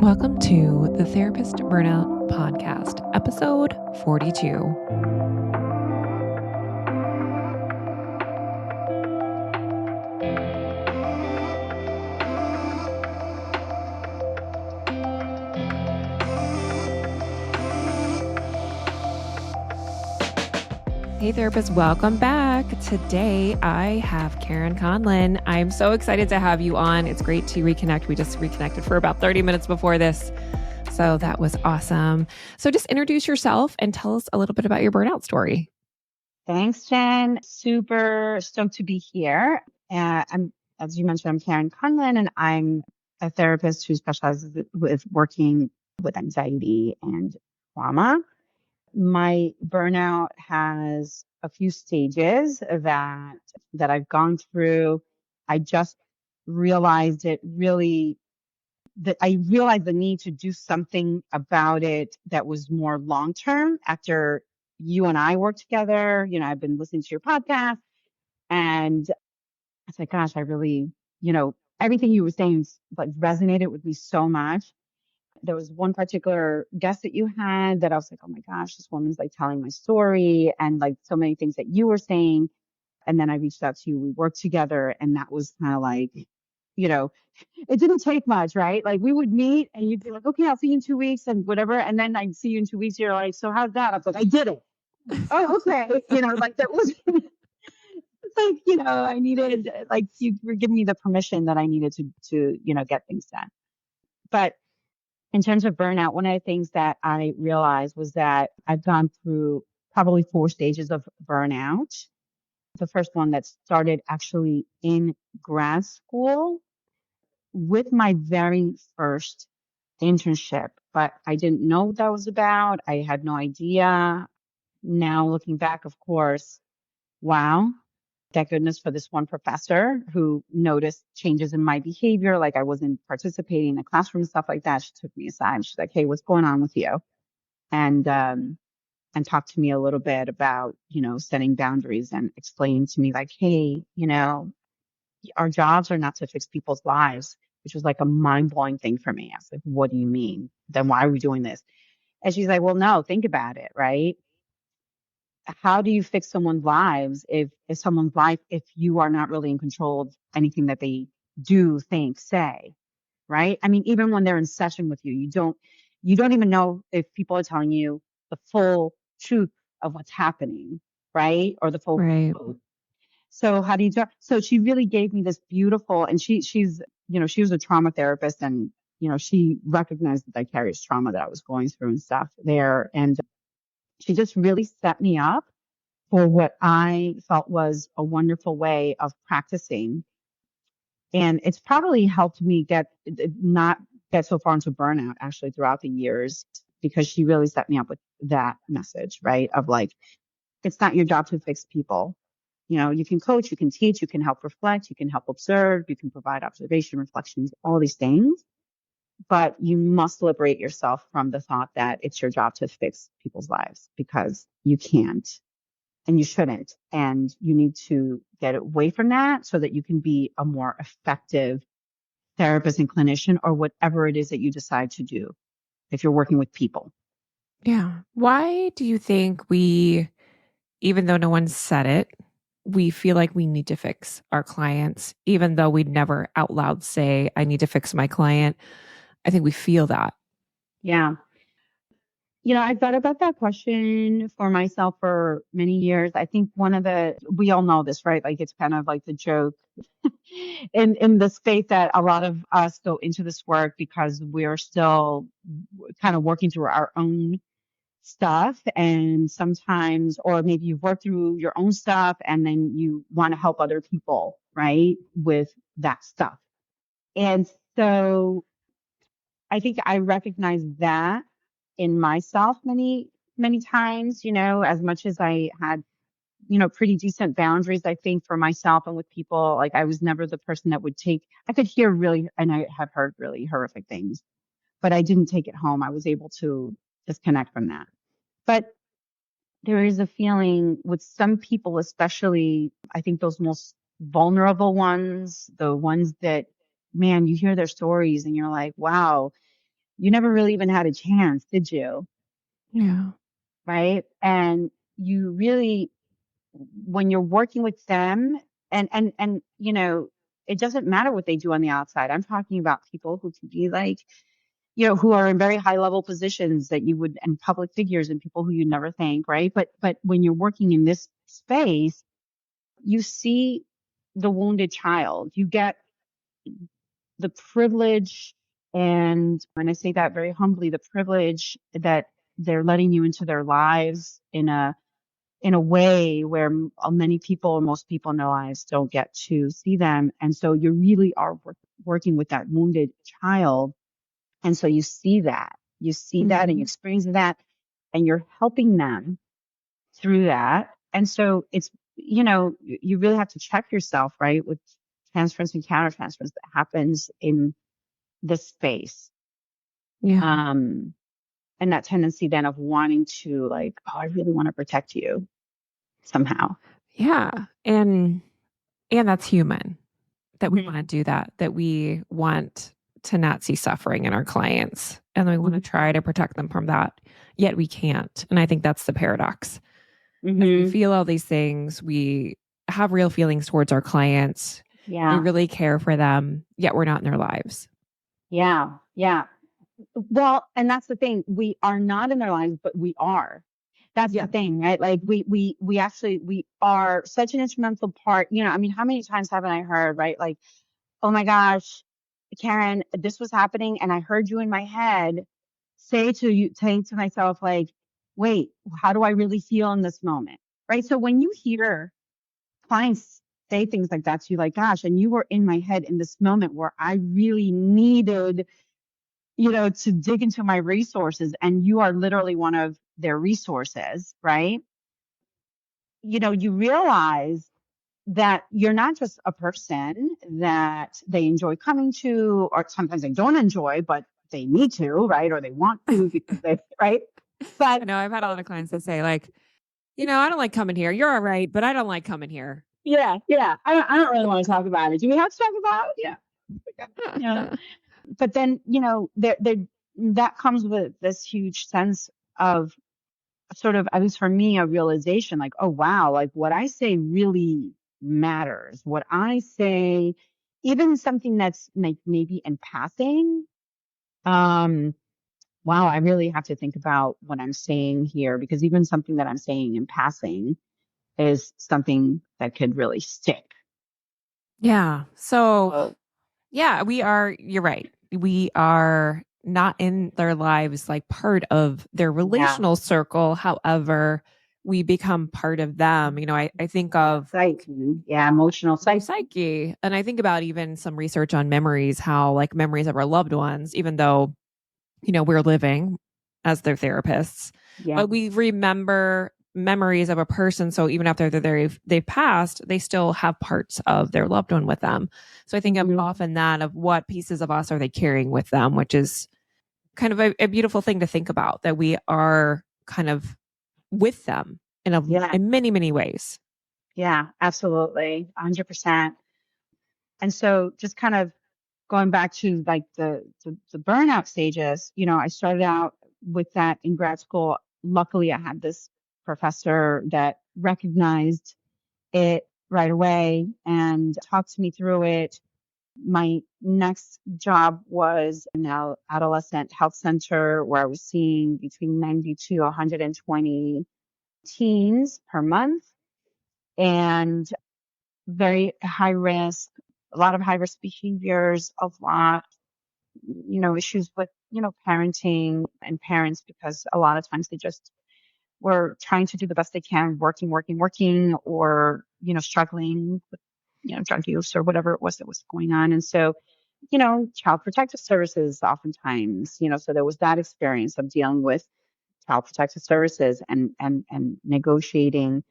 Welcome to the Therapist Burnout Podcast, episode 42. Hey therapists, welcome back. Today I have Karen Conlon. I'm so excited to have you on. It's great to reconnect. We just reconnected for about 30 minutes before this. So that was awesome. So just introduce yourself and tell us a little bit about your burnout story. Thanks, Jen. Super stoked to be here. As you mentioned, I'm Karen Conlon, and I'm a therapist who specializes with working with anxiety and trauma. My burnout has a few stages that I've gone through. I just realized that I realized the need to do something about it that was more long term after you and I worked together. You know, I've been listening to your podcast and I was like, gosh, I really, everything you were saying like resonated with me so much. There was one particular guest that you had that I was like, oh my gosh, this woman's like telling my story and like so many things that you were saying. And then I reached out to you, we worked together, and that was kind of like, it didn't take much, right? Like we would meet and you'd be like, okay, I'll see you in 2 weeks and whatever. And then I'd see you in 2 weeks. You're like, so how's that? I was like, I did it. Oh, okay. Like that was it's like, I needed, like, you were giving me the permission that I needed to get things done. But in terms of burnout, one of the things that I realized was that I've gone through probably 4 stages of burnout. The first one that started actually in grad school with my very first internship, but I didn't know what that was about. I had no idea. Now looking back, of course, wow, thank goodness for this one professor who noticed changes in my behavior. Like I wasn't participating in the classroom, stuff like that. She took me aside. She's like, hey, what's going on with you? And talked to me a little bit about, setting boundaries and explaining to me like, hey, our jobs are not to fix people's lives, which was like a mind blowing thing for me. I was like, what do you mean? Then why are we doing this? And she's like, well, no, think about it, right? How do you fix someone's lives if you are not really in control of anything that they do, think, say, right? I mean, even when they're in session with you, you don't even know if people are telling you the full truth of what's happening, right? Or the full truth. So how do you do? So she really gave me this beautiful, and she's, she was a trauma therapist, and, she recognized that I carried trauma that I was going through and stuff there. And she just really set me up for what I felt was a wonderful way of practicing. And it's probably helped me not get so far into burnout actually throughout the years, because she really set me up with that message, right? Of like, it's not your job to fix people. You can coach, you can teach, you can help reflect, you can help observe, you can provide observation, reflections, all these things. But you must liberate yourself from the thought that it's your job to fix people's lives, because you can't and you shouldn't. And you need to get away from that so that you can be a more effective therapist and clinician, or whatever it is that you decide to do if you're working with people. Yeah. Why do you think we, even though no one said it, we feel like we need to fix our clients, even though we'd never out loud say, I need to fix my client? I think we feel that. Yeah. I thought about that question for myself for many years. I think we all know this, right? Like it's kind of like the joke in the space that a lot of us go into this work because we're still kind of working through our own stuff. And sometimes, or maybe you've worked through your own stuff and then you want to help other people, right, with that stuff. And so I think I recognize that in myself many, many times, as much as I had, pretty decent boundaries, I think, for myself and with people. Like I was never the person that I could hear really, and I have heard really horrific things, but I didn't take it home. I was able to disconnect from that. But there is a feeling with some people, especially, I think those most vulnerable ones, the ones that, man, you hear their stories and you're like, wow, you never really even had a chance, did you? Yeah. Right. And you really, when you're working with them and, it doesn't matter what they do on the outside. I'm talking about people who can be like, who are in very high level positions that you would, and public figures and people who you never think, right? But when you're working in this space, you see the wounded child. You get the privilege, and I say that very humbly, the privilege that they're letting you into their lives in a way where many people, most people in their lives don't get to see them. And so you really are working with that wounded child. And so you see that and you Mhm. experience that and you're helping them through that. And so you really have to check yourself, right? With transference and countertransference that happens in this space. Yeah. Um, and that tendency then of wanting to like, oh, I really want to protect you somehow. Yeah. And that's human that we Mhm. want to do that, that we want to not see suffering in our clients. And we want to try to protect them from that, yet we can't. And I think that's the paradox. As we Mhm. feel all these things, we have real feelings towards our clients. We Yeah. really care for them, yet we're not in their lives. Yeah. Yeah. Well, and that's the thing. We are not in their lives, but we are. That's the Yeah. thing, right? Like we actually, we are such an instrumental part. I mean, how many times haven't I heard, right? Like, oh my gosh, Karen, this was happening and I heard you in my head saying to myself, like, wait, how do I really feel in this moment? Right. So when you hear clients say things like that to you, like, gosh, and you were in my head in this moment where I really needed, to dig into my resources, and you are literally one of their resources, right? You realize that you're not just a person that they enjoy coming to, or sometimes they don't enjoy, but they need to, right? Or they want to because they, right? But I know I've had a lot of clients that say, like, I don't like coming here. You're all right, but I don't like coming here. yeah, yeah, I don't really want to talk about it. Do we have to talk about it? Yeah. Yeah. But then, there that comes with this huge sense of sort of, at least for me, a realization like, oh wow, like what I say really matters. What I say, even something that's like maybe in passing, um, wow, I really have to think about what I'm saying here, because even something that I'm saying in passing is something that could really stick. Yeah. So, Oh, yeah, you're right. We are not in their lives, like part of their yeah. relational circle. However, we become part of them. I think Yeah, of psyche. Yeah, emotional their psyche. psyche. And I think about even some research on memories, how like memories of our loved ones, even though, we're living as their therapists, Yeah. but we remember memories of a person. So even after they've passed, they still have parts of their loved one with them. So I think of Mhm. often that of what pieces of us are they carrying with them, which is kind of a beautiful thing to think about, that we are kind of with them Yeah. in many, many ways. Yeah, absolutely. 100%. And so just kind of going back to like the burnout stages, I started out with that in grad school. Luckily, I had this professor that recognized it right away and talked to me through it. My next job was in an adolescent health center where I was seeing between 90 to 120 teens per month, and very high risk, a lot of high risk behaviors, a lot, issues with, parenting and parents, because a lot of times they just were trying to do the best they can, working, working, working, or, struggling with, drug use or whatever it was that was going on. And so, child protective services oftentimes, so there was that experience of dealing with child protective services and negotiating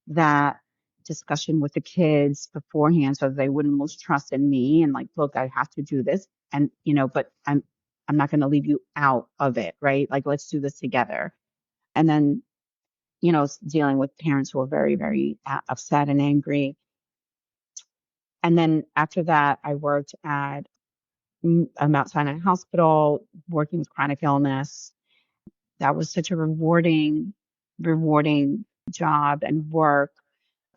that discussion with the kids beforehand so they wouldn't lose trust in me, and like, look, I have to do this, and but I'm not going to leave you out of it, right? Like, let's do this together. And then, dealing with parents who are very, very upset and angry. And then after that, I worked at Mount Sinai Hospital, working with chronic illness. That was such a rewarding job and work.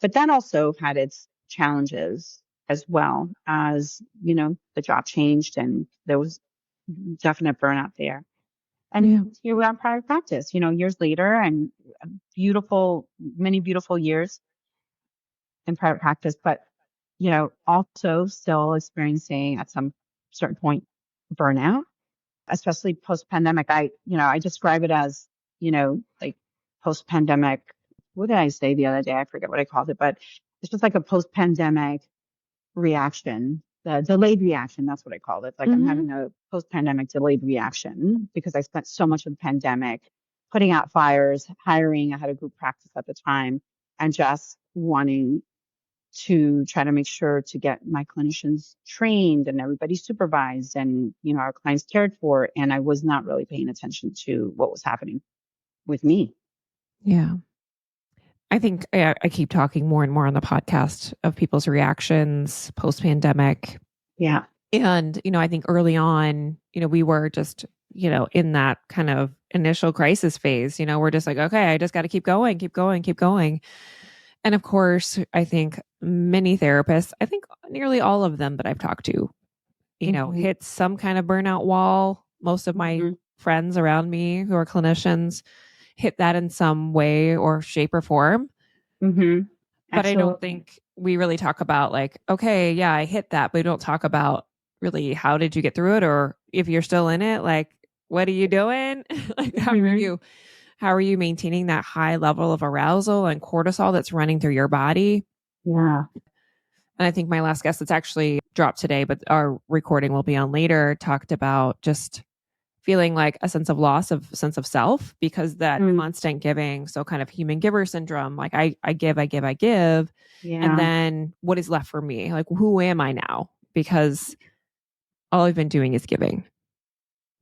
But that also had its challenges as well as, the job changed and there was definite burnout there. And here we are in private practice, years later and many beautiful years in private practice, but, also still experiencing at some certain point burnout, especially post pandemic. I describe it as, like post pandemic. What did I say the other day? I forget what I called it, but it's just like a post pandemic reaction, the delayed reaction. That's what I called it. Like I'm having a post pandemic delayed reaction because I spent so much of the pandemic putting out fires, hiring. I had a group practice at the time and just wanting to try to make sure to get my clinicians trained and everybody supervised and, our clients cared for. And I was not really paying attention to what was happening with me. Yeah. I think I keep talking more and more on the podcast of people's reactions post pandemic. Yeah. And, I think early on, we were just, in that kind of initial crisis phase, we're just like, okay, I just got to keep going, keep going, keep going. And of course, I think many therapists, I think nearly all of them that I've talked to, hit some kind of burnout wall. Most of my friends around me who are clinicians hit that in some way or shape or form. But I don't think we really talk about like, okay, yeah, I hit that, but we don't talk about really how did you get through it, or if you're still in it, like, what are you doing? Like, how are you maintaining that high level of arousal and cortisol that's running through your body? Yeah. And I think my last guest that's actually dropped today, but our recording will be on later, talked about just feeling like a sense of self because that constant giving. So kind of human giver syndrome, like I give. Yeah. And then what is left for me? Like, who am I now? Because all I've been doing is giving.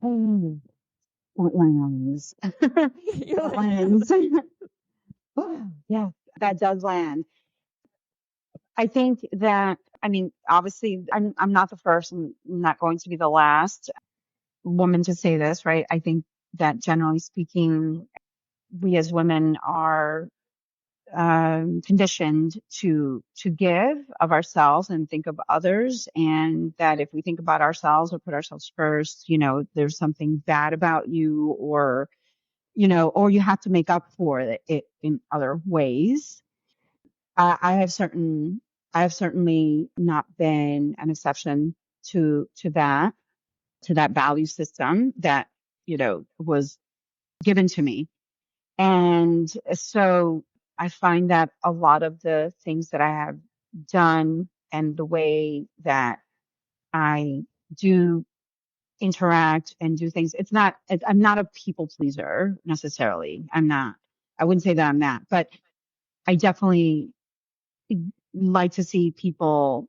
That lands. That lands. Yeah, that does land. I think that, obviously I'm not the first and not going to be the last woman to say this, right? I think that generally speaking, we as women are conditioned to give of ourselves and think of others, and that if we think about ourselves or put ourselves first, there's something bad about you, or or you have to make up for it in other ways. I have certainly not been an exception to that value system that was given to me. And so I find that a lot of the things that I have done and the way that I do interact and do things, I'm not a people pleaser necessarily. I wouldn't say that I'm that, but I definitely like to see people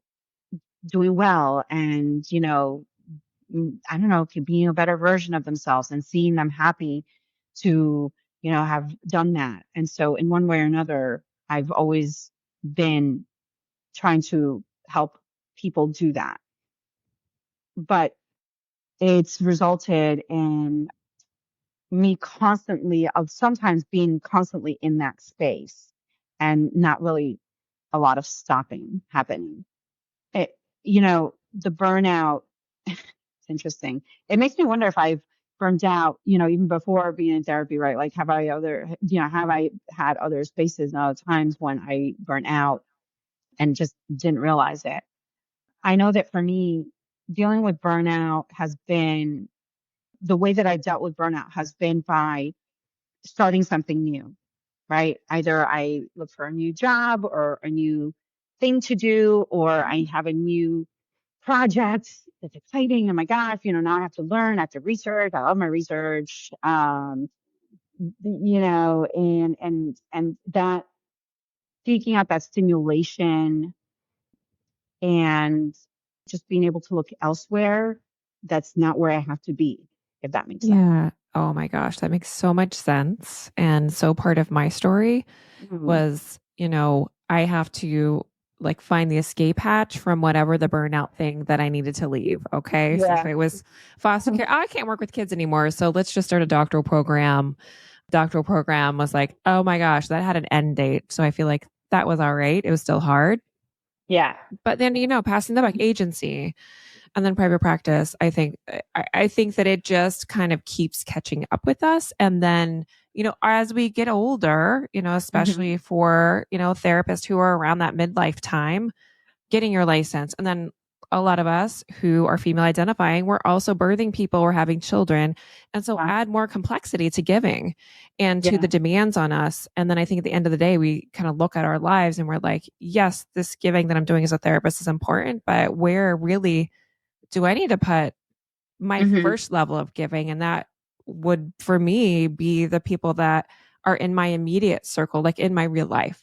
doing well and, I don't know, being a better version of themselves and seeing them happy to, have done that. And so in one way or another, I've always been trying to help people do that. But it's resulted in me constantly, of sometimes being constantly in that space and not really a lot of stopping happening. The burnout, it's interesting. It makes me wonder if I've burned out, even before being in therapy, right? Like, have I had other spaces and other times when I burnt out and just didn't realize it? I know that for me, dealing with burnout has been the way that I dealt with burnout has been by starting something new, right? Either I look for a new job or a new thing to do, or I have a new project that's exciting. Oh my gosh, now I have to learn, I have to research. I love my research. And that seeking out that stimulation and just being able to look elsewhere, that's not where I have to be, if that makes sense. Yeah. Oh my gosh, that makes so much sense. And so part of my story was, I have to like find the escape hatch from whatever the burnout thing that I needed to leave. Okay. So if Yeah. it was foster care, oh, I can't work with kids anymore. So let's just start a doctoral program. Doctoral program was like, oh my gosh, that had an end date. So I feel like that was all right. It was still hard. Yeah. But then, passing the buck, agency and then private practice, I think that it just kind of keeps catching up with us. And then, as we get older, especially for, therapists who are around that midlife time, getting your license. And then a lot of us who are female identifying, we're also birthing people, we're having children. And so add more complexity to giving and to the demands on us. And then I think at the end of the day, we kind of look at our lives and we're like, yes, this giving that I'm doing as a therapist is important, but where really do I need to put my first level of giving? And that would, for me, be the people that are in my immediate circle, like in my real life.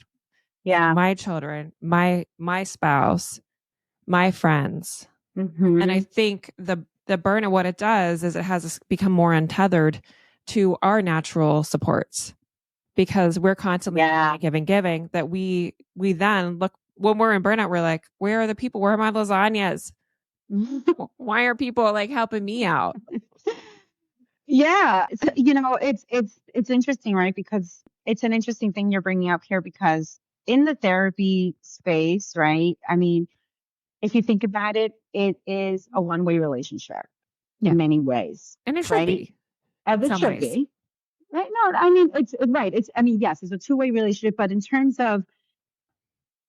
Yeah. My children, my spouse, my friends. And I think the burnout, what it does is it has us become more untethered to our natural supports because we're constantly giving that we then look when we're in burnout, we're like, where are the people? Where are my lasagnas? Why are people like helping me out? Yeah. So, it's interesting, right? Because it's an interesting thing you're bringing up here because in the therapy space, right? I mean, if you think about it, it is a one-way relationship in many ways. And it should right? be. As it should be. Right. No, I mean, it's right. Yes, it's a two-way relationship, but in terms of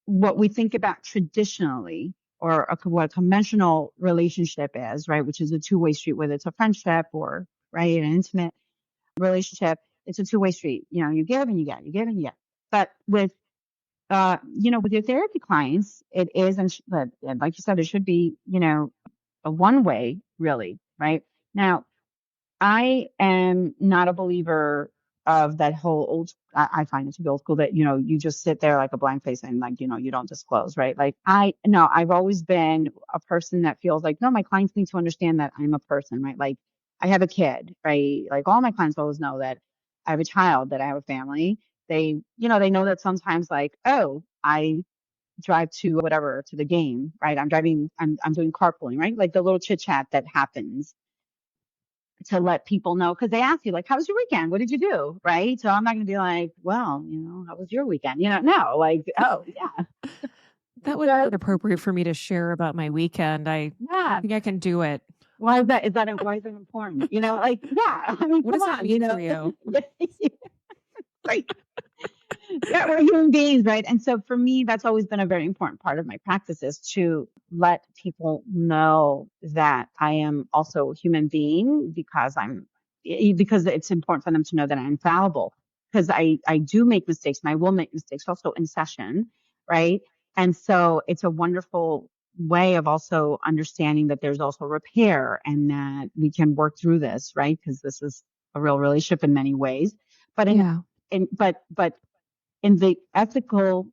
what we think about traditionally or what a conventional relationship is, right, which is a two-way street, whether it's a friendship or, right, an intimate relationship, it's a two-way street. You give and you get, you give and you get. But with, with your therapy clients, it is, and like you said, it should be, a one-way really, right? Now, I am not a believer of that whole I find it to be old school that, you just sit there like a blank face and like, you don't disclose, right? Like no, I've always been a person that feels like, no, my clients need to understand that I'm a person, right? Like I have a kid, right? Like all my clients always know that I have a child, that I have a family. They know that sometimes like, oh, I drive to whatever, to the game, right? I'm doing carpooling, right? Like the little chit chat that happens to let people know because they ask you like, how was your weekend? What did you do? Right. So I'm not going to be like, well, how was your weekend? No, like, oh yeah. That would be appropriate for me to share about my weekend. I think I can do it. Why is that? Why is that important? Like, yeah. I mean, what does that mean for you? Right. Yeah, we're human beings, right? And so for me, that's always been a very important part of my practice is to let people know that I am also a human being because it's important for them to know that I'm fallible because I do make mistakes and I will make mistakes also in session, right? And so it's a wonderful way of also understanding that there's also repair and that we can work through this, right? Because this is a real relationship in many ways. But but in the ethical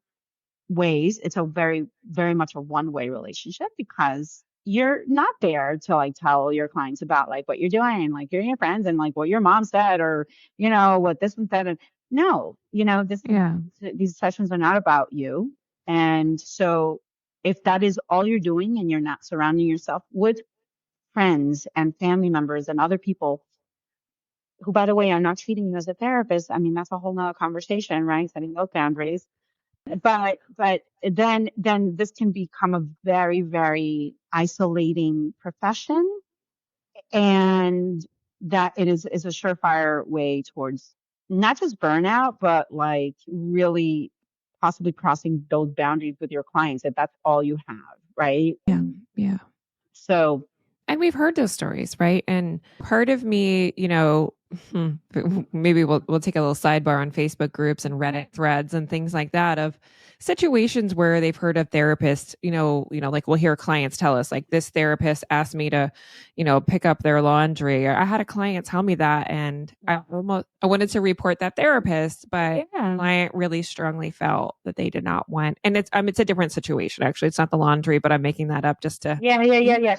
ways, it's a very, very much a one-way relationship because you're not there to like tell your clients about like what you're doing, like you're your friends and like what your mom said or, what this one said. And no, these sessions are not about you. And so if that is all you're doing and you're not surrounding yourself with friends and family members and other people who, by the way, are not treating you as a therapist, I mean, that's a whole nother conversation, right? Setting those boundaries. But then this can become a very, very isolating profession. And that it is a surefire way towards not just burnout, but like really possibly crossing those boundaries with your clients if that's all you have, right? Yeah. So, and we've heard those stories, right? And part of me, maybe we'll take a little sidebar on Facebook groups and Reddit threads and things like that of situations where they've heard of therapists, like we'll hear clients tell us like this therapist asked me to, pick up their laundry. Or I had a client tell me that and I wanted to report that therapist, but client really strongly felt that they did not want, and it's a different situation. Actually, it's not the laundry, but I'm making that up just to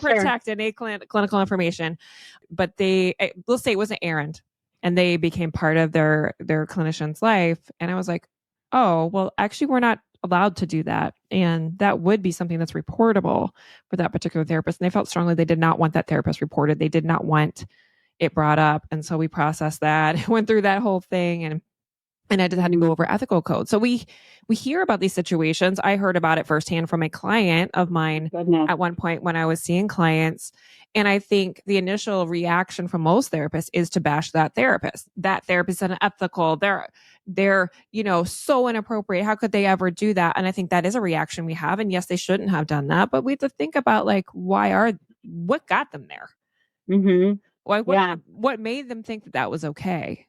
protect any clinical information. But we'll say it was an errand and they became part of their clinician's life. And I was like, oh, well, actually, we're not allowed to do that. And that would be something that's reportable for that particular therapist. And they felt strongly they did not want that therapist reported. They did not want it brought up. And so we processed that, went through that whole thing, and I just had to go over ethical code. So we hear about these situations. I heard about it firsthand from a client of mine Goodness. at one point when I was seeing clients. And I think the initial reaction from most therapists is to bash that therapist. That therapist is unethical. They're, so inappropriate. How could they ever do that? And I think that is a reaction we have. And yes, they shouldn't have done that, but we have to think about what got them there? Mm-hmm. What made them think that was okay?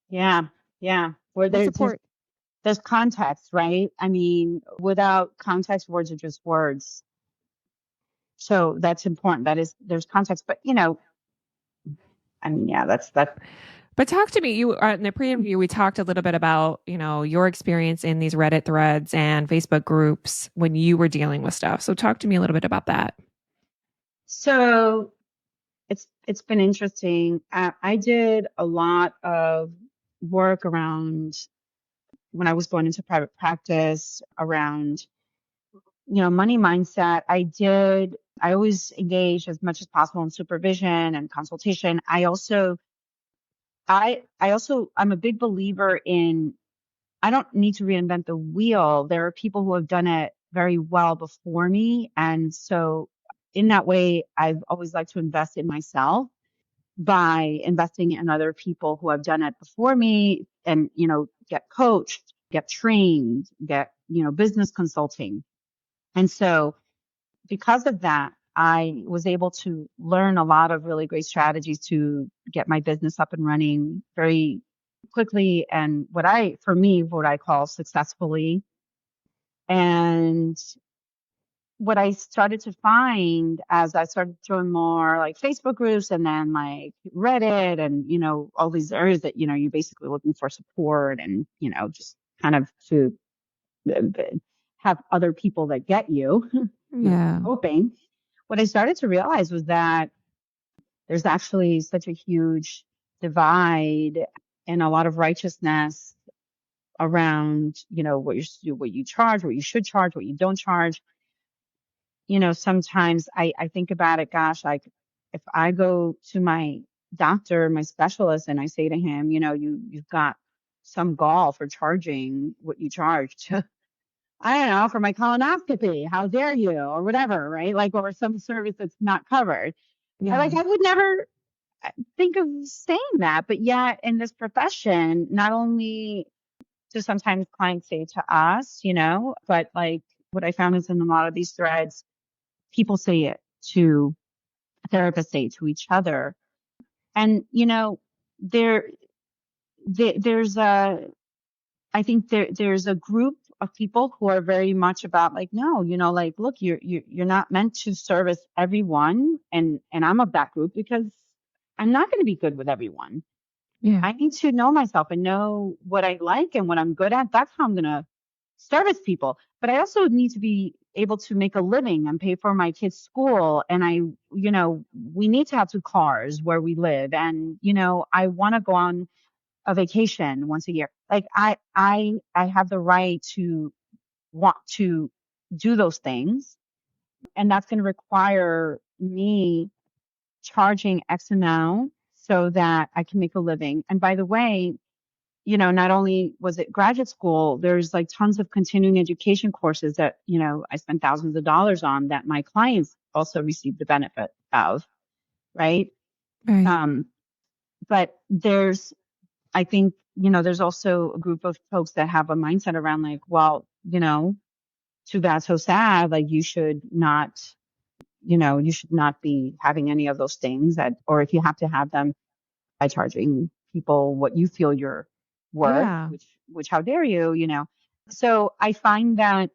Yeah. Yeah. Where there's context, right? I mean, without context, words are just words. So that's important. There's context, but that's. But talk to me. You in the pre-interview, we talked a little bit about, your experience in these Reddit threads and Facebook groups when you were dealing with stuff. So talk to me a little bit about that. So it's been interesting. I did a lot of work around when I was going into private practice around, money mindset. I always engaged as much as possible in supervision and consultation. I'm a big believer in, I don't need to reinvent the wheel. There are people who have done it very well before me. And so in that way, I've always liked to invest in myself by investing in other people who have done it before me and, get coached, get trained, get, business consulting. And so because of that, I was able to learn a lot of really great strategies to get my business up and running very quickly and what I call successfully. And what I started to find as I started doing more like Facebook groups and then like Reddit and, all these areas that, you're basically looking for support and, just kind of to have other people that get you. Yeah. Hoping. What I started to realize was that there's actually such a huge divide and a lot of righteousness around, what you charge, what you should charge, what you don't charge. Sometimes I think about it, gosh, like if I go to my doctor, my specialist, and I say to him, you've got some gall for charging what you charge to, I don't know, for my colonoscopy. How dare you? Or whatever, right? Like, or some service that's not covered. Yeah. I would never think of saying that. But yet in this profession, not only do sometimes clients say to us, but like what I found is in a lot of these threads, people say it to therapists, say it to each other. And, there's I think there's a group of people who are very much about like, no, like, look, you're not meant to service everyone. And I'm of that group because I'm not going to be good with everyone. Yeah. I need to know myself and know what I like and what I'm good at. That's how I'm going to service people. But I also need to be able to make a living and pay for my kids' school. And we need to have 2 cars where we live. And, I want to go on a vacation once a year. Like I have the right to want to do those things. And that's going to require me charging X amount so that I can make a living. And by the way, not only was it graduate school, there's like tons of continuing education courses that, I spent thousands of dollars on that my clients also received the benefit of. Right. Right. But I think, there's also a group of folks that have a mindset around like, well, too bad, so sad. Like you should not be having any of those things or if you have to have them by charging people what you feel you're worth, Yeah. which how dare you, So I find that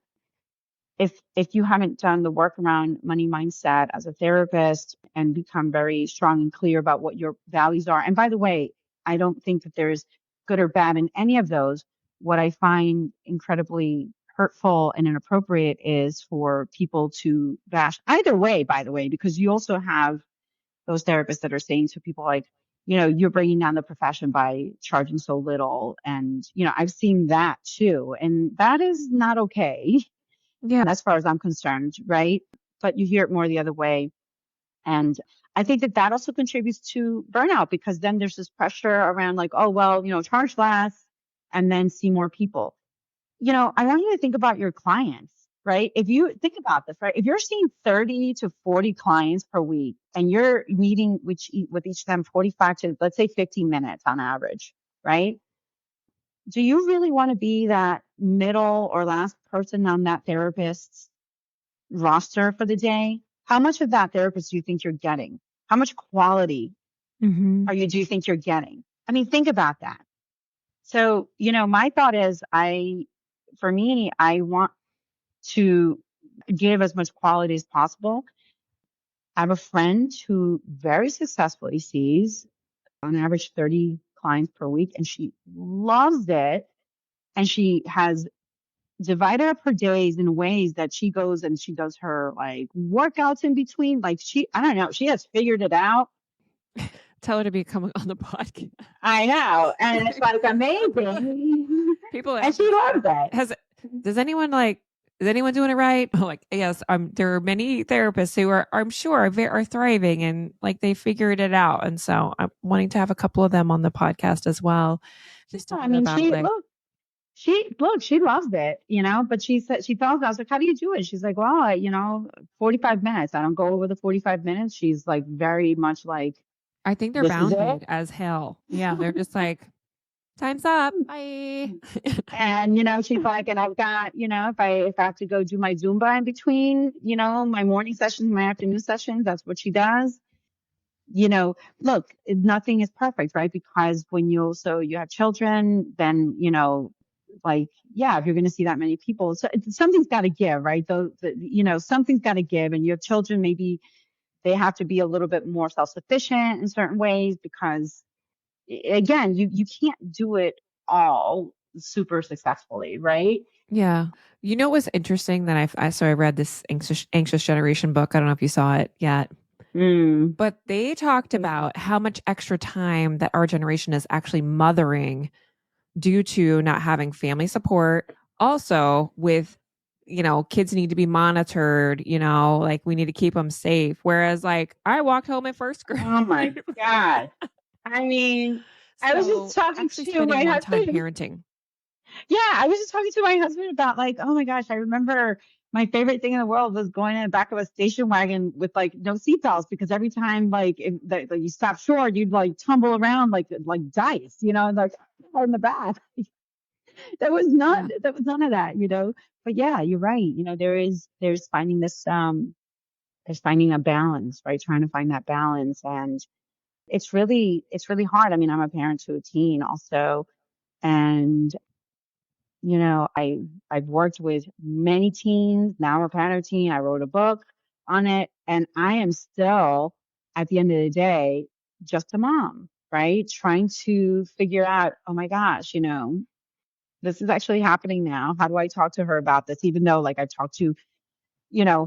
if you haven't done the work around money mindset as a therapist and become very strong and clear about what your values are. And by the way, I don't think that there's good or bad in any of those. What I find incredibly hurtful and inappropriate is for people to bash either way, by the way, because you also have those therapists that are saying to people like, you're bringing down the profession by charging so little. And, I've seen that too. And that is not okay Yeah. as far as I'm concerned, right? But you hear it more the other way. And I think that also contributes to burnout because then there's this pressure around like, oh, well, charge less and then see more people. I want you to think about your clients, right? If you think about this, right? If you're seeing 30 to 40 clients per week and you're meeting with each of them 45 to, let's say, 15 minutes on average, right? Do you really want to be that middle or last person on that therapist's roster for the day? How much of that therapist do you think you're getting? How much quality Mm-hmm. do you think you're getting? I mean, think about that. So, my thought is for me, I want to give as much quality as possible. I have a friend who very successfully sees on average 30 clients per week, and she loves it. And she has divided up her days in ways that she goes and she does her like workouts in between. Like I don't know, she has figured it out. Tell her to be coming on the podcast. I know. And it's like amazing. People and she loves it. Is anyone doing it right? Like, yes, there are many therapists who I'm sure are thriving and like they figured it out. And so I'm wanting to have a couple of them on the podcast as well. Just talking about she loves it, but she said, she tells me, I was like, how do you do it? She's like, well, 45 minutes. I don't go over the 45 minutes. She's like, very much like, I think they're bounded as hell. Yeah. They're just like, time's up. Bye. And, she's like, and I've got, if I have to go do my Zumba in between, my morning sessions, my afternoon sessions, that's what she does. Look, nothing is perfect, right? Because when you have children, then, like, yeah, if you're going to see that many people, so something's got to give, right? Something's got to give. And you have children, maybe they have to be a little bit more self-sufficient in certain ways because, again, you can't do it all super successfully, right? Yeah. It was interesting that I read this anxious generation book. I don't know if you saw it yet. But they talked about how much extra time that our generation is actually mothering due to not having family support. Also with, kids need to be monitored, like we need to keep them safe. Whereas like I walked home in first grade. Oh my God. I mean, I was just talking to my husband. Parenting. Yeah, I was just talking to my husband about like, oh my gosh, I remember my favorite thing in the world was going in the back of a station wagon with like no seatbelts because every time like you stop short, you'd like tumble around like dice, like in the back. That was none of that. But yeah, you're right. There's finding there's finding a balance, right? Trying to find that balance, and it's really hard. I mean, I'm a parent to a teen also, and I've worked with many teens. Now I'm a parent of a teen. I wrote a book on it, and I am still, at the end of the day, just a mom, right? Trying to figure out, oh my gosh, this is actually happening now. How do I talk to her about this? Even though like I've talked to,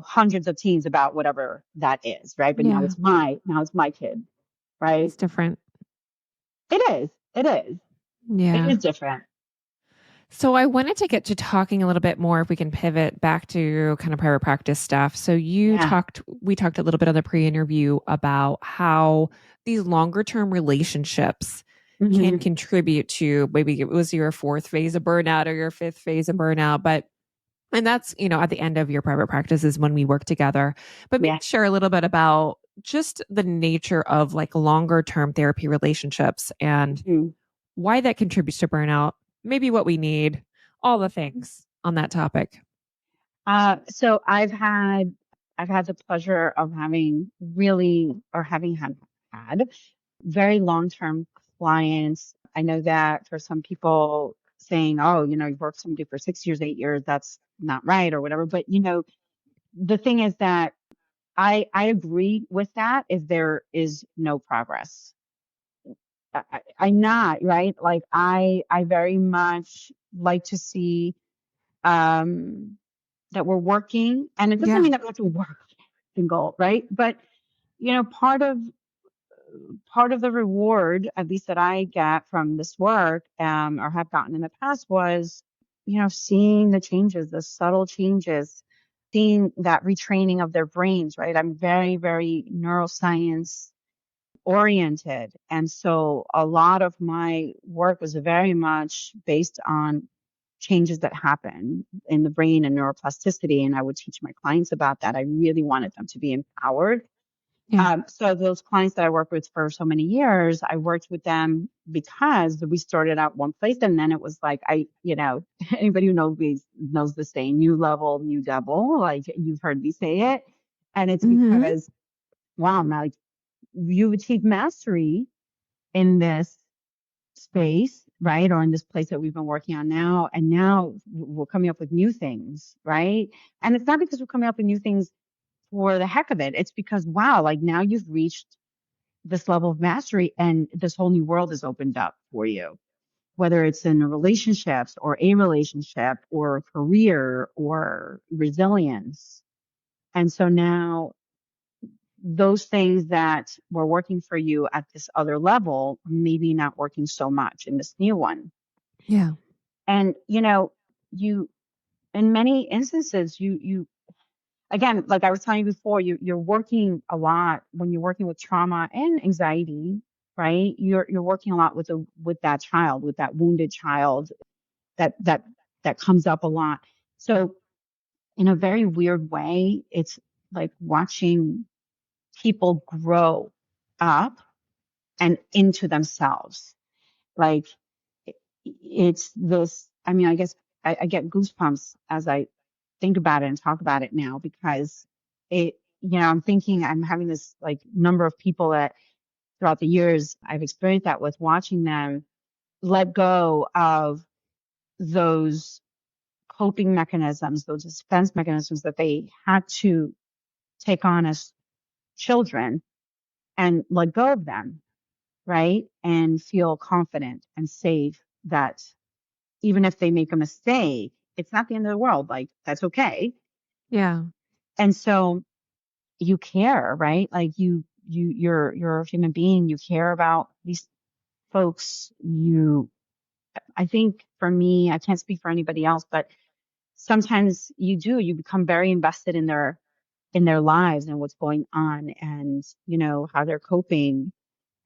hundreds of teens about whatever that is, right? But now it's my kid, right? It's different. It is. Yeah. It is different. So I wanted to get to talking a little bit more, if we can pivot back to kind of private practice stuff. So we talked a little bit on the pre-interview about how these longer term relationships can contribute to, maybe it was your fourth phase of burnout or your fifth phase of burnout, and that's, at the end of your private practice is when we work together. But maybe share a little bit about just the nature of like longer term therapy relationships and why that contributes to burnout. Maybe what we need, all the things on that topic. So I've had the pleasure of having had very long-term clients. I know that for some people saying, oh, you've worked with somebody for 6 years, 8 years, that's not right or whatever. But, the thing is that I agree with that if there is no progress. I'm not, right? Like I very much like to see that we're working, and it doesn't mean that we have to work single, right? But part of part of the reward, at least that I get from this work, or have gotten in the past, was, seeing the changes, the subtle changes, seeing that retraining of their brains, right? I'm very, very neuroscience oriented. And so a lot of my work was very much based on changes that happen in the brain and neuroplasticity. And I would teach my clients about that. I really wanted them to be empowered. Yeah. So those clients that I worked with for so many years, I worked with them because we started out one place, and then it was like, anybody who knows me knows the saying, new level, new devil. Like, you've heard me say it. And it's Mm-hmm. because, wow, now, like, you've achieved mastery in this space, right? Or in this place that we've been working on now. And now we're coming up with new things, right? And it's not because we're coming up with new things for the heck of it. It's because, wow, like, now you've reached this level of mastery and this whole new world is opened up for you, whether it's in relationships or a relationship or career or resilience. And so now those things that were working for you at this other level, maybe not working so much in this new one. Yeah. And, you, in many instances, you, again, like I was telling you before, you're working a lot when you're working with trauma and anxiety, right? You're working a lot with that child, with that wounded child that comes up a lot. So in a very weird way, it's like watching people grow up and into themselves. Like, it's this, I mean, I guess I get goosebumps as I think about it and talk about it now, because I'm having this like number of people that throughout the years I've experienced that with, watching them let go of those coping mechanisms, those defense mechanisms that they had to take on as children, and let go of them, right? And feel confident and safe that even if they make a mistake, it's not the end of the world. Like, that's okay. Yeah. And so you care, right? Like, you're a human being. You care about these folks. I think for me, I can't speak for anybody else, but sometimes you become very invested in their lives and what's going on, and, how they're coping.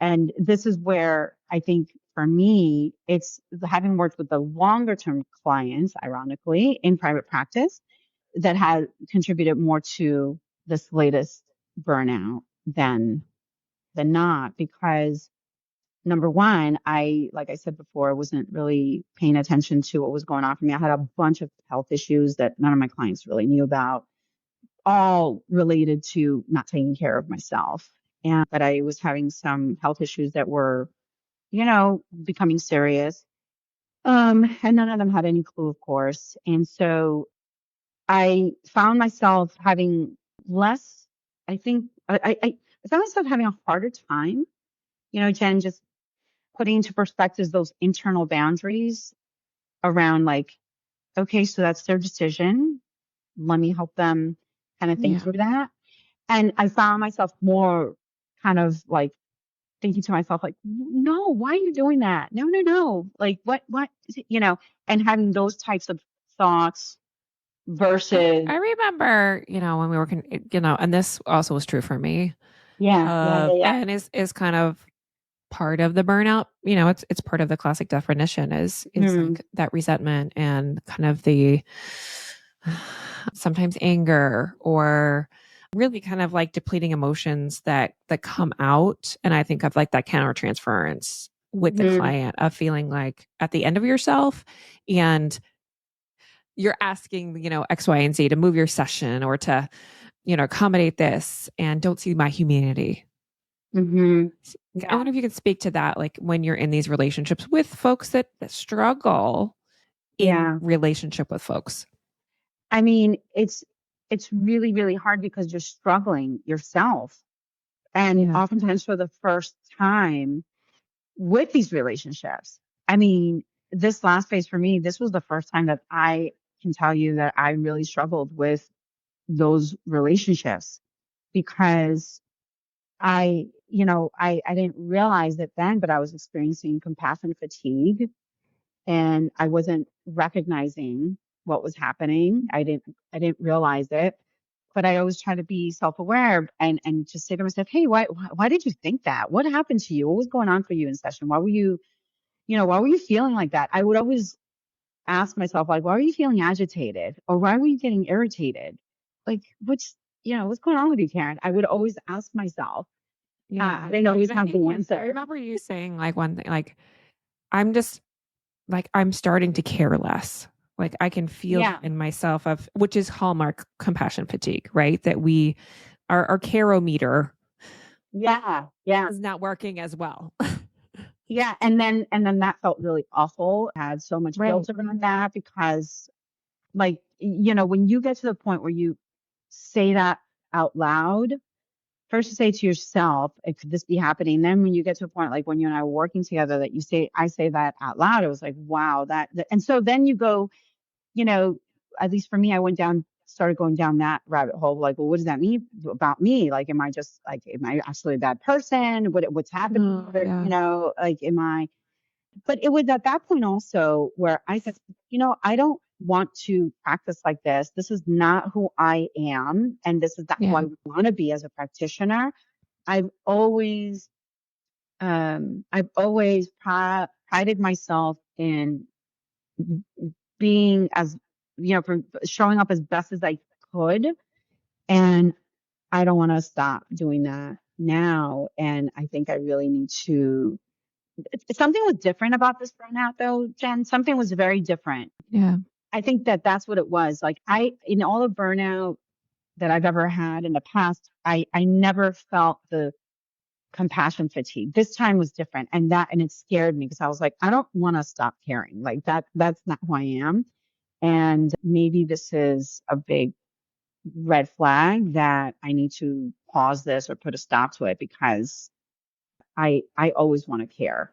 And this is where I think for me, it's having worked with the longer term clients, ironically, in private practice, that has contributed more to this latest burnout than not. Because number one, like I said before, wasn't really paying attention to what was going on for me. I had a bunch of health issues that none of my clients really knew about, all related to not taking care of myself. But I was having some health issues that were, becoming serious. And none of them had any clue, of course. And so I found myself having less, I think, I found myself having a harder time, Jen, just putting into perspective those internal boundaries around, like, okay, so that's their decision. Let me help them kind of think Yeah. through that. And I found myself more kind of like thinking to myself, like, no, why are you doing that? No, no, no. Like, what, and having those types of thoughts versus, I remember, when we were, and this also was true for me, yeah. and is kind of part of the burnout. It's part of the classic definition is Mm, like that resentment and kind of the sometimes anger, or really kind of like depleting emotions that come out. And I think of like that countertransference with the mm, client of feeling like at the end of yourself, and you're asking, X, Y, and Z to move your session or to, accommodate this, and don't see my humanity. mm-hmm. I Yeah, wonder if you can speak to that, like when you're in these relationships with folks that struggle in yeah. relationship with folks. I mean, it's really, really hard because you're struggling yourself. And Yeah. oftentimes for the first time with these relationships. I mean, this last phase for me, this was the first time that I can tell you that I really struggled with those relationships, because I didn't realize it then, but I was experiencing compassion fatigue and I wasn't recognizing what was happening. I didn't realize it, but I always try to be self-aware and just say to myself, hey, why did you think that? What happened to you? What was going on for you in session? Why were you feeling like that? I would always ask myself, like, why are you feeling agitated? Or why were you getting irritated? Like, what's going on with you, Karen? I would always ask myself. I didn't always have the I answer. remember you saying like one thing, like, I'm just like, I'm starting to care less. Like I can feel Yeah. in myself which is hallmark compassion fatigue, right? That our carometer Yeah. is not working as well. Yeah. And then that felt really awful. I had so much guilt around that because like, when you get to the point where you say that out loud, first you say to yourself, could this be happening? Then when you get to a point, like when you and I were working together, that I say that out loud, it was like, wow, and so then you go, you know, at least for me, started going down that rabbit hole. Like, well, what does that mean about me? Like, am I actually a bad person? What's happening? Like, but it was at that point also where I said, I don't want to practice like this. This is not who I am. And this is not who I want to be as a practitioner. I've always, prided myself in being for showing up as best as I could. And I don't want to stop doing that now. And I think I really need to. Something was different about this burnout, though, Jen. Something was very different. Yeah. I think that's what it was. Like in all the burnout that I've ever had in the past, I never felt the compassion fatigue. This time was different, and it scared me because I was like, I don't want to stop caring. Like that's not who I am. And maybe this is a big red flag that I need to pause this or put a stop to it because I always want to care.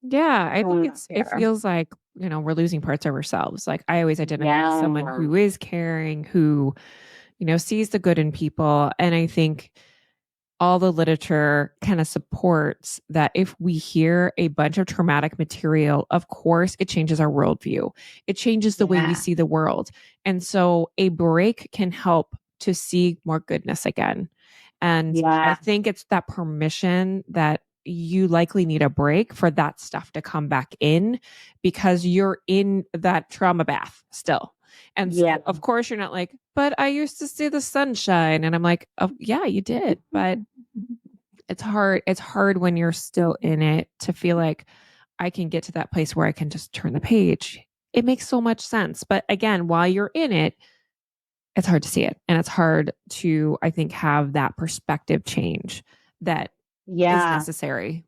Yeah, I think it feels like, we're losing parts of ourselves. Like I always identify as someone who is caring, who, sees the good in people. And I think all the literature kind of supports that if we hear a bunch of traumatic material, of course, it changes our worldview. It changes the way we see the world. And so a break can help to see more goodness again. And I think it's that permission that you likely need a break for that stuff to come back in because you're in that trauma bath still. And so, of course, you're not like, but I used to see the sunshine. And I'm like, oh, yeah, you did. But it's hard. It's hard when you're still in it to feel like I can get to that place where I can just turn the page. It makes so much sense. But again, while you're in it, it's hard to see it. And it's hard to, I think, have that perspective change that is necessary.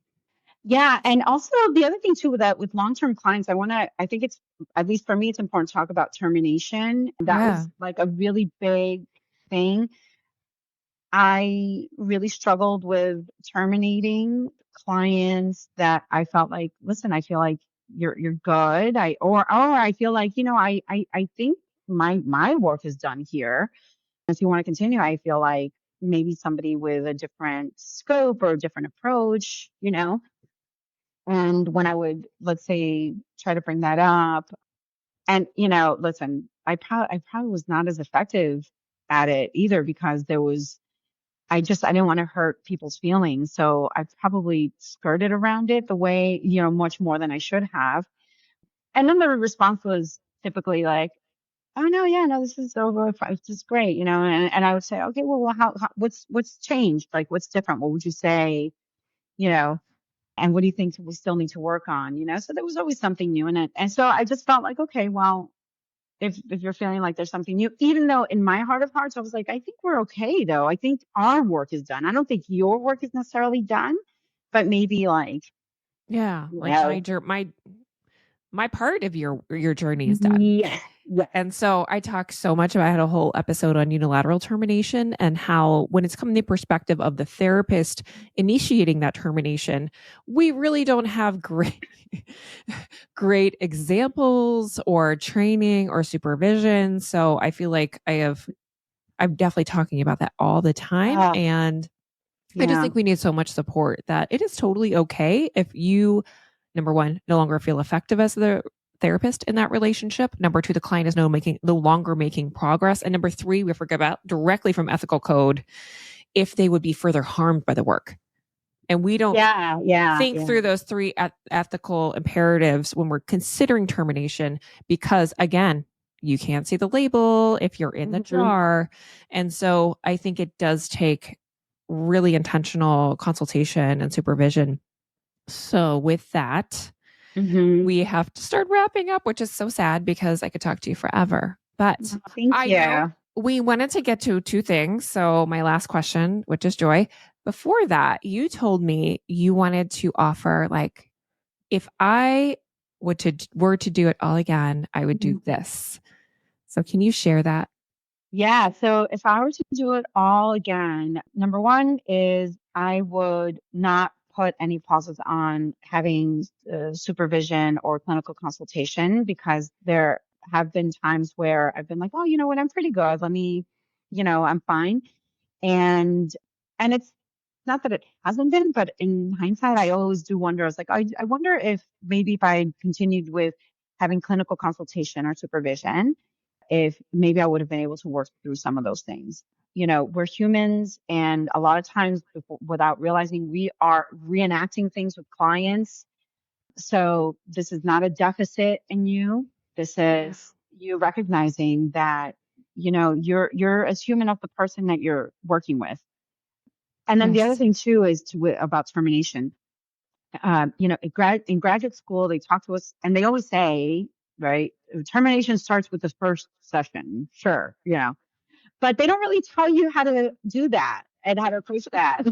Yeah. And also the other thing too, with long-term clients, I think it's, at least for me, it's important to talk about termination. That was like a really big thing. I really struggled with terminating clients that I felt like, listen, I feel like you're good. Or I feel like, I think my work is done here. If you want to continue, I feel like maybe somebody with a different scope or a different approach, and when I would, let's say, try to bring that up, and listen, I probably was not as effective at it either because I didn't want to hurt people's feelings, so I probably skirted around it the way, much more than I should have. And then the response was typically like, "Oh no, yeah, no, this is over. This is great," and I would say, "Okay, well, how what's changed? Like, what's different? What would you say, you know?" And what do you think we still need to work on? So there was always something new in it. And so I just felt like, okay, well, if you're feeling like there's something new, even though in my heart of hearts, I was like, I think we're okay though. I think our work is done. I don't think your work is necessarily done, but maybe like, my part of your journey is done. Yeah. And so I talk so much about, I had a whole episode on unilateral termination and how when it's come the perspective of the therapist initiating that termination, we really don't have great examples or training or supervision. So I feel like I'm definitely talking about that all the time. And I just Yeah. think we need so much support that it is totally okay if you, number one, no longer feel effective as the therapist in that relationship. Number two, the client is no longer making progress. And number three, we forget about directly from ethical code if they would be further harmed by the work. And we don't think through those three ethical imperatives when we're considering termination, because again, you can't see the label if you're in the jar. And so I think it does take really intentional consultation and supervision. So with that, we have to start wrapping up, which is so sad because I could talk to you forever. But Thank you. know we wanted to get to two things. So my last question, which is Joy, before that, you told me you wanted to offer, like, if I were to do it all again, I would do this. So can you share that? Yeah. So if I were to do it all again, number one is I would not put any pauses on having supervision or clinical consultation, because there have been times where I've been like, oh, you know what, I'm pretty good. Let me, I'm fine. And it's not that it hasn't been, but in hindsight, I always do wonder. I was like, I wonder if maybe if I continued with having clinical consultation or supervision, if maybe I would have been able to work through some of those things. We're humans, and a lot of times without realizing, we are reenacting things with clients. So this is not a deficit in you. This is you recognizing that, you're as human as the person that you're working with. And then the other thing too is about termination. In graduate school, they talk to us and they always say, right, termination starts with the first session. Sure. But they don't really tell you how to do that and how to approach that.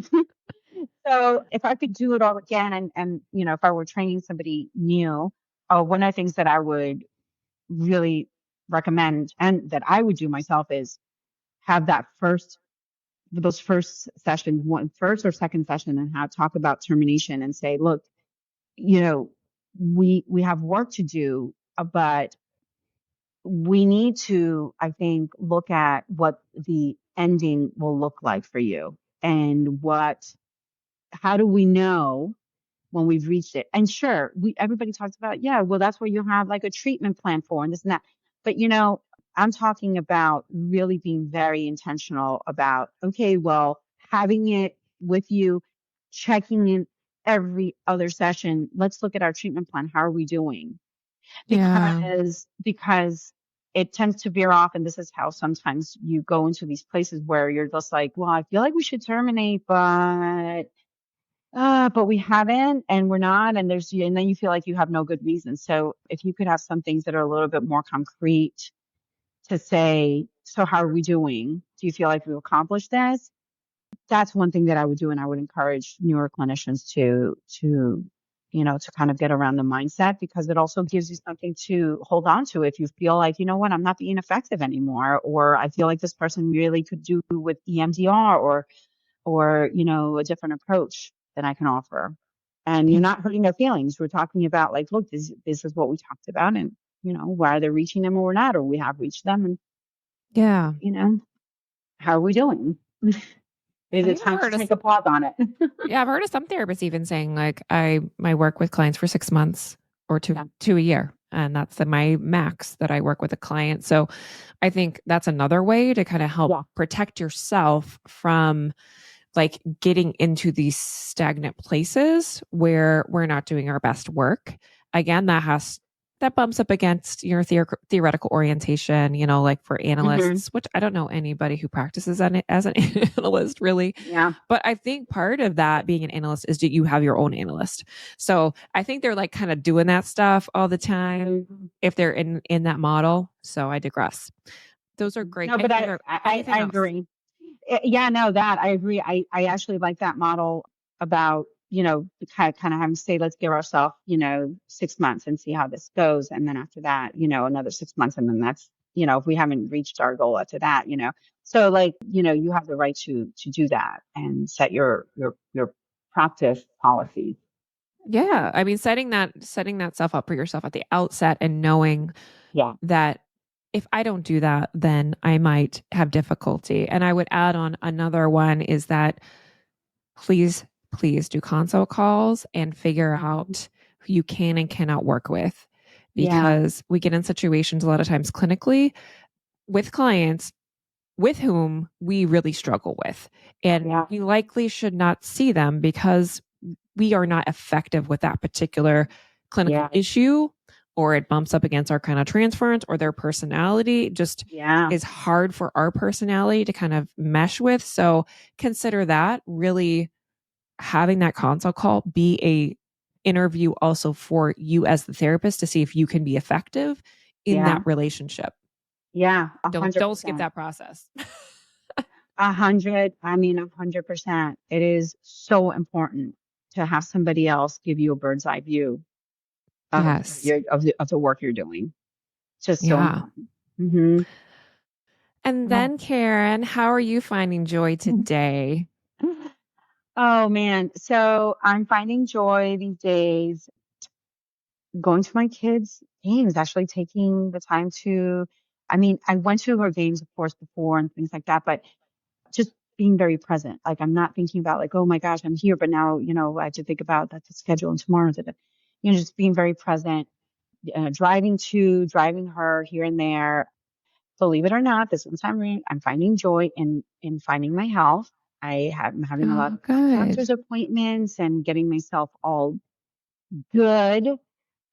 So if I could do it all again, and if I were training somebody new, one of the things that I would really recommend and that I would do myself is have those first sessions, first or second session, and talk about termination and say, look, we have work to do, but we need to, I think, look at what the ending will look like for you, and how do we know when we've reached it? And sure, everybody talks about, yeah, well, that's where you have like a treatment plan for and this and that. But I'm talking about really being very intentional about, okay, well, having it with you, checking in every other session. Let's look at our treatment plan. How are we doing? Because it tends to veer off. And this is how sometimes you go into these places where you're just like, well, I feel like we should terminate, but we haven't, and we're not, and then you feel like you have no good reason. So if you could have some things that are a little bit more concrete to say, so how are we doing? Do you feel like we've accomplished this? That's one thing that I would do. And I would encourage newer clinicians to kind of get around the mindset, because it also gives you something to hold on to. If you feel like, you know what, I'm not being effective anymore, or I feel like this person really could do with EMDR or, a different approach that I can offer. And you're not hurting their feelings. We're talking about like, look, this is what we talked about, and, why they're reaching them or not, or we have reached them. And, how are we doing? Is it time to take a pause on it? Yeah, I've heard of some therapists even saying, like, I work with clients for 6 months or to a year. And that's my max that I work with a client. So I think that's another way to kind of help protect yourself from like getting into these stagnant places where we're not doing our best work. Again, that bumps up against your theoretical orientation, like for analysts, which I don't know anybody who practices as an analyst really. Yeah. But I think part of that being an analyst is that you have your own analyst. So I think they're like kind of doing that stuff all the time if they're in that model. So I digress. Those are great. No, but I agree. Yeah, no, that I agree. I actually like that model about, kind of having to say, let's give ourselves, 6 months and see how this goes. And then after that, another 6 months. And then that's, if we haven't reached our goal after that, so like, you have the right to do that and set your practice policy. Yeah. I mean, setting that self up for yourself at the outset and knowing that if I don't do that, then I might have difficulty. And I would add on another one is that please do consult calls and figure out who you can and cannot work with, because we get in situations a lot of times clinically with clients with whom we really struggle with. And we likely should not see them because we are not effective with that particular clinical issue, or it bumps up against our kind of transference, or their personality just is hard for our personality to kind of mesh with. So consider that really having that consult call be a interview also for you as the therapist to see if you can be effective in that relationship. Yeah. 100%. Don't skip that process. 100%. It is so important to have somebody else give you a bird's eye view of the work you're doing. It's just so important. Mm-hmm. And then, Karen, how are you finding joy today? Oh, man. So I'm finding joy these days going to my kids' games, actually taking the time to, I went to her games, of course, before and things like that, but just being very present. Like, I'm not thinking about like, oh my gosh, I'm here, but now, I have to think about that's the schedule and tomorrow. Just being very present, driving her here and there. Believe it or not, this one time I'm finding joy in finding my health. I'm having a lot of doctor's appointments and getting myself all good.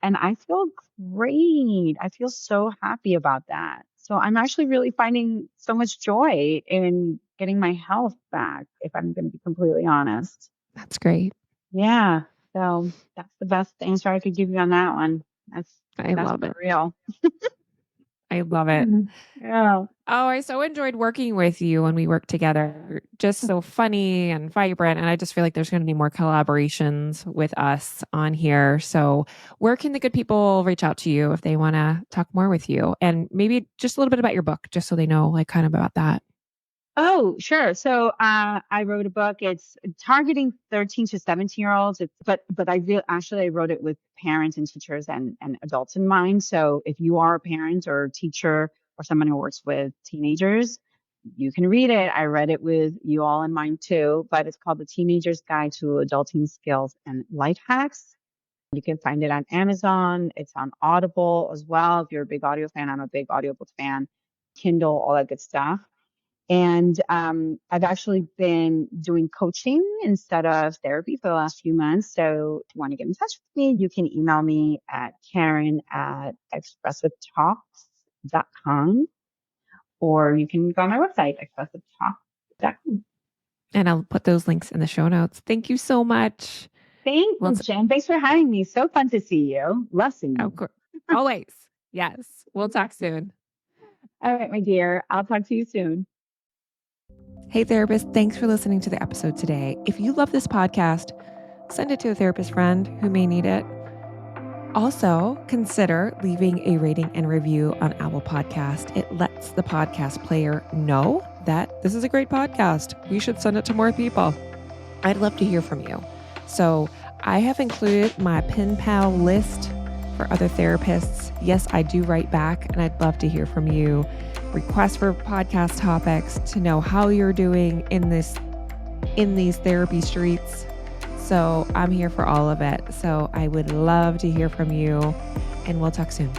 And I feel great. I feel so happy about that. So I'm actually really finding so much joy in getting my health back, if I'm going to be completely honest. That's great. Yeah. So that's the best answer I could give you on that one. I love it. Real. I love it. Yeah. Oh, I so enjoyed working with you when we worked together. Just so funny and vibrant. And I just feel like there's going to be more collaborations with us on here. So where can the good people reach out to you if they want to talk more with you? And maybe just a little bit about your book, just so they know like kind of about that. Oh, sure. So I wrote a book. It's targeting 13 to 17-year-olds. But I wrote it with parents and teachers and adults in mind. So if you are a parent or a teacher or someone who works with teenagers, you can read it. I read it with you all in mind too. But it's called The Teenager's Guide to Adulting Skills and Life Hacks. You can find it on Amazon. It's on Audible as well. If you're a big audio fan, I'm a big audiobook fan. Kindle, all that good stuff. And I've actually been doing coaching instead of therapy for the last few months. So if you want to get in touch with me, you can email me at Karen@expressivetalks.com, or you can go on my website, expressivetalks.com. And I'll put those links in the show notes. Thank you so much. Thank you, Jen. Thanks for having me. So fun to see you. Love seeing you. Of course. Always. Yes. We'll talk soon. All right, my dear. I'll talk to you soon. Hey, therapist, thanks for listening to the episode today. If you love this podcast, send it to a therapist friend who may need it. Also, consider leaving a rating and review on Apple Podcast. It lets the podcast player know that this is a great podcast. We should send it to more people. I'd love to hear from you. So I have included my pen pal list for other therapists. Yes, I do write back, and I'd love to hear from you. Requests for podcast topics, to know how you're doing in these therapy streets. So I'm here for all of it. So I would love to hear from you, and we'll talk soon.